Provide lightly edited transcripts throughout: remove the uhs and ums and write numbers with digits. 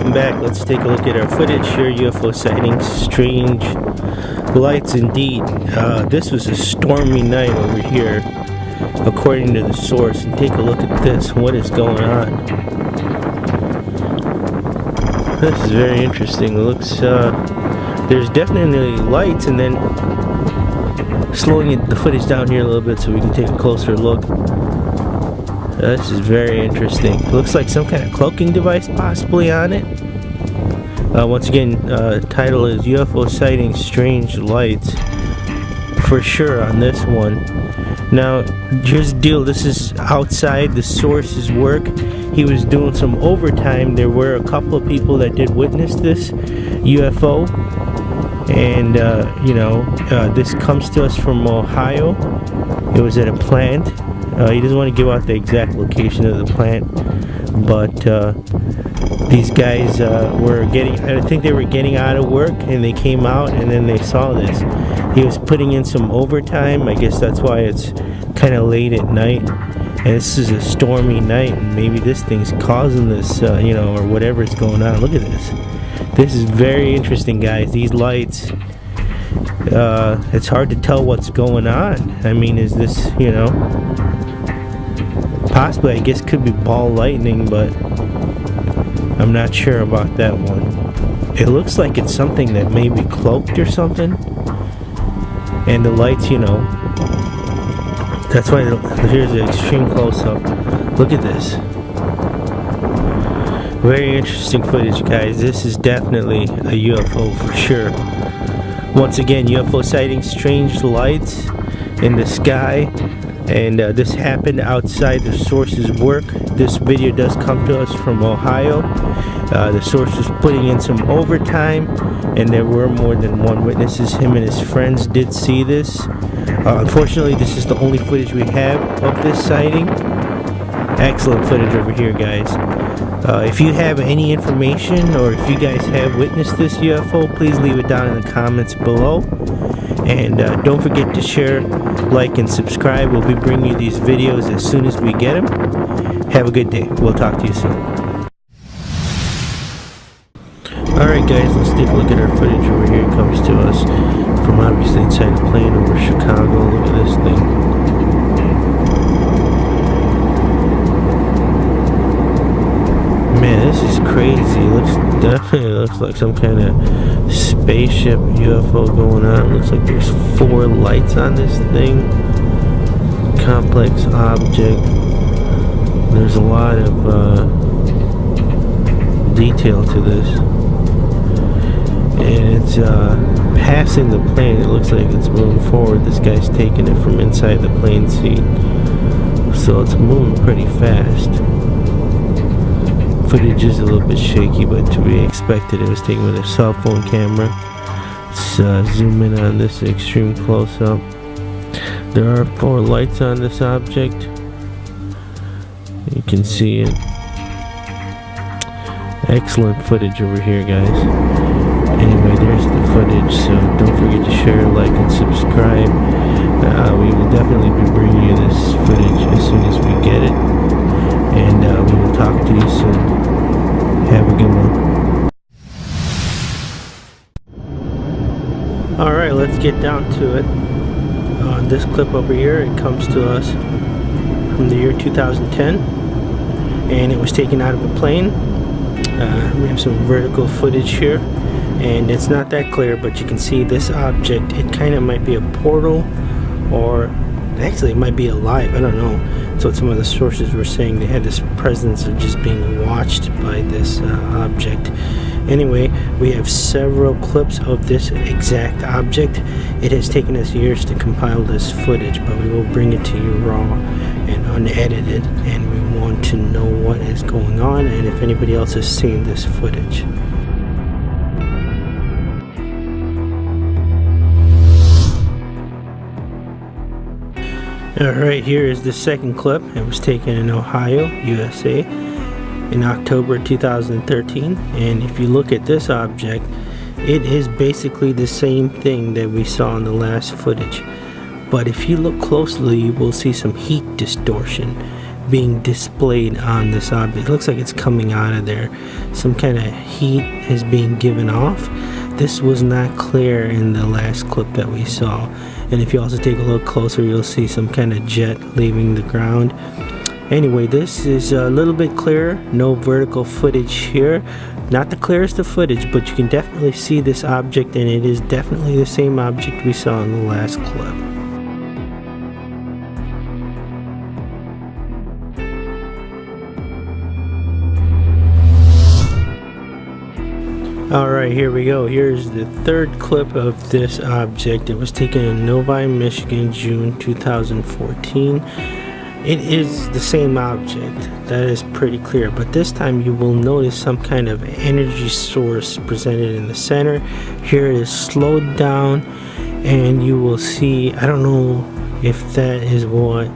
welcome back. Let's take a look at our footage here. UFO sightings, strange lights indeed. This was a stormy night over here, according to the source. And take a look at this. What is going on? This is very interesting. It looks, there's definitely lights, and then slowing the footage down here a little bit so we can take a closer look. This is very interesting. It looks like some kind of cloaking device possibly on it. Once again, title is UFO Sightings Strange Lights. For sure on this one. Now, here's the deal. This is outside the source's work. He was doing some overtime. There were a couple of people that did witness this UFO. And, this comes to us from Ohio. It was at a plant. He doesn't want to give out the exact location of the plant, but these guys I think they were getting out of work, and they came out and then they saw this. He was putting in some overtime. I guess that's why it's kind of late at night, and this is a stormy night, and maybe this thing's causing this, or whatever's going on. Look at this. This is very interesting, guys. These lights, it's hard to tell what's going on. I mean, is this, possibly, I guess, could be ball lightning, but I'm not sure about that one. It looks like it's something that may be cloaked or something. And the lights, that's why here's an extreme close-up. Look at this. Very interesting footage, guys. This is definitely a UFO for sure. Once again, UFO sightings, strange lights in the sky. And this happened outside the source's work. This video does come to us from Ohio. The source was putting in some overtime, and there were more than one witnesses. Him and his friends did see this. Unfortunately, this is the only footage we have of this sighting. Excellent footage over here, guys. If you have any information, or if you guys have witnessed this UFO, please leave it down in the comments below. And don't forget to share, like, and subscribe. We'll be bringing you these videos as soon as we get them. Have a good day. We'll talk to you soon. Alright, guys, let's take a look at our footage over here. It comes to us from obviously inside a plane over Chicago. Look at this thing. Man, this is crazy. Definitely looks like some kind of spaceship UFO going on. Looks like there's 4 lights on this thing. Complex object. There's a lot of detail to this. And it's passing the plane. It looks like it's moving forward. This guy's taking it from inside the plane seat. So it's moving pretty fast. Footage is a little bit shaky, but to be expected. It was taken with a cell phone camera. Let's zoom in on this extreme close-up. There are 4 lights on this object. You can see it. Excellent footage over here, guys. Anyway, there's the footage, so don't forget to share, like, and subscribe. We will definitely be bringing you this footage as soon as we get it. And we will talk to you soon. Have a good one. Alright, let's get down to it. This clip over here, it comes to us from the year 2010. And it was taken out of a plane. We have some vertical footage here. And it's not that clear, but you can see this object. It kind of might be a portal, or actually it might be alive. I don't know. So some of the sources were saying they had this presence of just being watched by this object. Anyway, we have several clips of this exact object. It has taken us years to compile this footage, but we will bring it to you raw and unedited, and we want to know what is going on and if anybody else has seen this footage. Alright, here is the second clip. It was taken in Ohio, USA, in October 2013. And if you look at this object, it is basically the same thing that we saw in the last footage. But if you look closely, you will see some heat distortion. being displayed on this object. It looks like it's coming out of there. Some kind of heat is being given off. This was not clear in the last clip that we saw. And if you also take a look closer, you'll see some kind of jet leaving the ground. Anyway, this is a little bit clearer. No vertical footage here. Not the clearest of footage, but you can definitely see this object, and it is definitely the same object we saw in the last clip. Alright, here we go. Here's the third clip of this object. It was taken in Novi, Michigan, June 2014. It is the same object. That is pretty clear. But this time you will notice some kind of energy source presented in the center. Here it is slowed down, and you will see, I don't know if that is what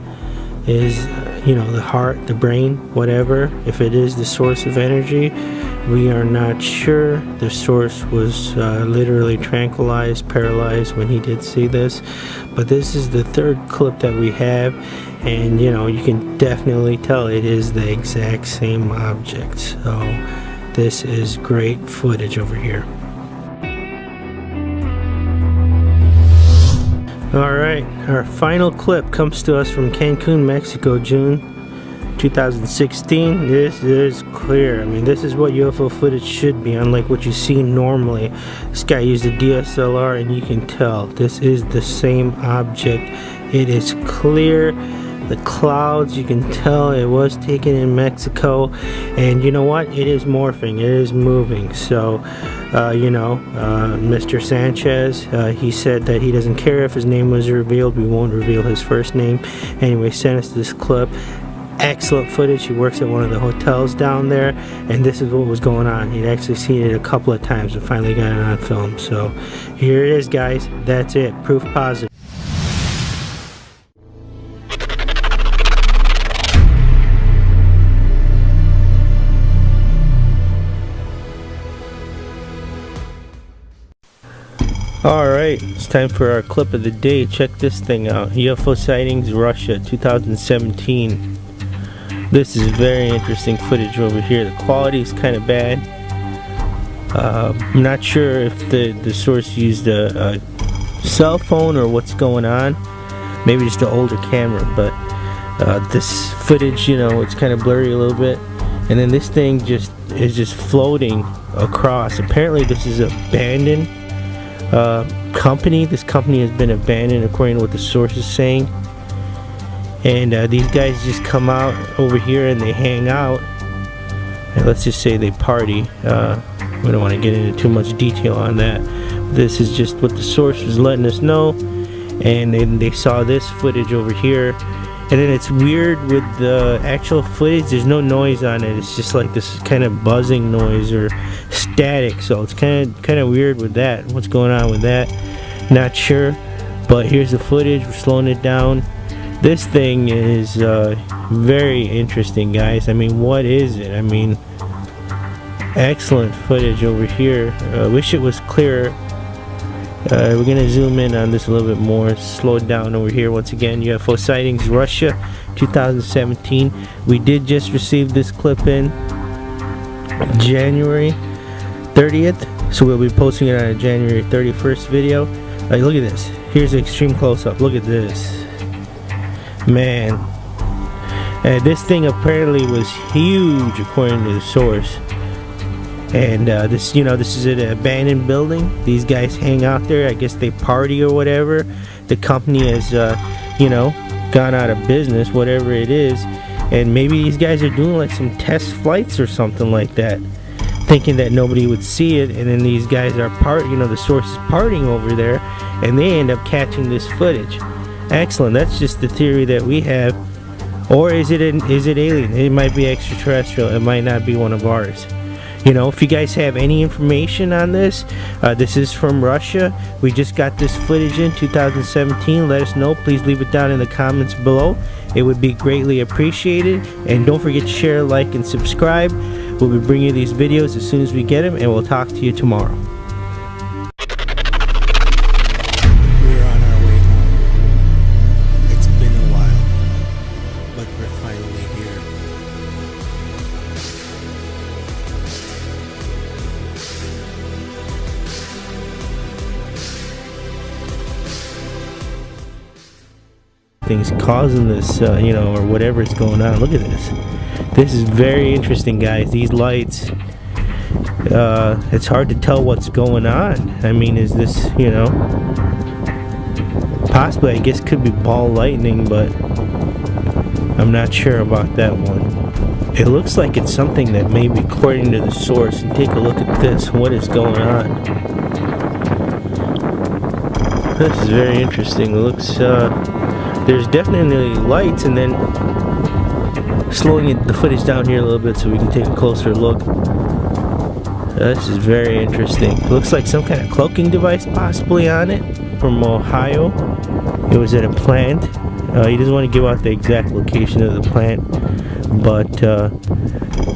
is, the heart, the brain, whatever. If it is the source of energy, we are not sure. The source was literally tranquilized, paralyzed when he did see this. But this is the third clip that we have, and you can definitely tell it is the exact same object. So this is great footage over here. Alright, our final clip comes to us from Cancun, Mexico, June 2016. This is clear. I mean, this is what UFO footage should be, unlike what you see normally. This guy used a DSLR, and you can tell this is the same object. It is clear. The clouds, you can tell it was taken in Mexico, and you know what? It is morphing. It is moving. So, Mr. Sanchez, he said that he doesn't care if his name was revealed. We won't reveal his first name. Anyway, sent us this clip. Excellent footage. He works at one of the hotels down there, and this is what was going on. He'd actually seen it a couple of times and finally got it on film. So here it is, guys. That's it. Proof positive. Alright, it's time for our clip of the day. Check this thing out. UFO Sightings Russia 2017. This is very interesting footage over here. The quality is kind of bad. I'm not sure if the source used a cell phone or what's going on. Maybe just an older camera, but this footage, it's kind of blurry a little bit. And then this thing is just floating across. Apparently this is abandoned company. This company has been abandoned according to what the source is saying, and these guys just come out over here and they hang out, and let's just say they party. We don't want to get into too much detail on that. This is just what the source was letting us know, and then they saw this footage over here. And then it's weird with the actual footage, there's no noise on it. It's just like this kind of buzzing noise or static. So it's kind of weird with that. What's going on with that? Not sure. But here's the footage. We're slowing it down. This thing is very interesting, guys. I mean, what is it? I mean, excellent footage over here. I wish it was clearer. We're going to zoom in on this a little bit more, slow it down over here. Once again, UFO Sightings Russia 2017. We did just receive this clip in January 30th, so we'll be posting it on a January 31st video. Look at this. Here's an extreme close-up. Look at this. Man. This thing apparently was huge according to the source. And this is an abandoned building. These guys hang out there. I guess they party or whatever. The company has, gone out of business, whatever it is. And maybe these guys are doing like some test flights or something like that, thinking that nobody would see it. And then these guys are the source is partying over there, and they end up catching this footage. Excellent. That's just the theory that we have. Or is it alien? It might be extraterrestrial. It might not be one of ours. If you guys have any information on this, this is from Russia. We just got this footage in 2017. Let us know. Please leave it down in the comments below. It would be greatly appreciated. And don't forget to share, like, and subscribe. We'll be bringing you these videos as soon as we get them, and we'll talk to you tomorrow. We're on our way home. It's been a while, but we're finally here. things causing this, or whatever is going on. Look at this. This is very interesting, guys. These lights, it's hard to tell what's going on. I mean, is this, possibly, I guess, could be ball lightning, but I'm not sure about that one. It looks like it's something that may be according to the source. And take a look at this. What is going on? This is very interesting. It looks, there's definitely lights, and then slowing the footage down here a little bit so we can take a closer look. This is very interesting. It looks like some kind of cloaking device possibly on it, from Ohio. It was at a plant. He doesn't want to give out the exact location of the plant, but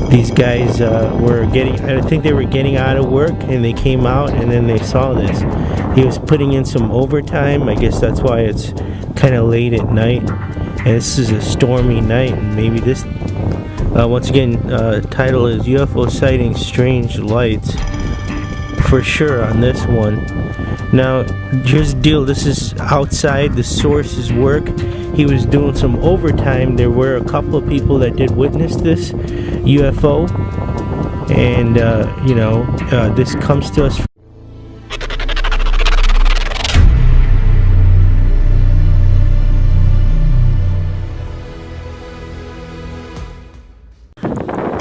these guys I think they were getting out of work, and they came out, and then they saw this. He was putting in some overtime. I guess that's why it's kind of late at night, and this is a stormy night, and maybe this, once again, title is UFO Sightings Strange Lights, for sure on this one. Now, here's the deal. This is outside the source's work. He was doing some overtime. There were a couple of people that did witness this UFO, and this comes to us.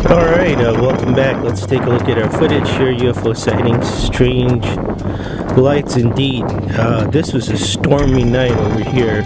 Alright, welcome back. Let's take a look at our footage here. UFO sightings, strange lights indeed. This was a stormy night over here.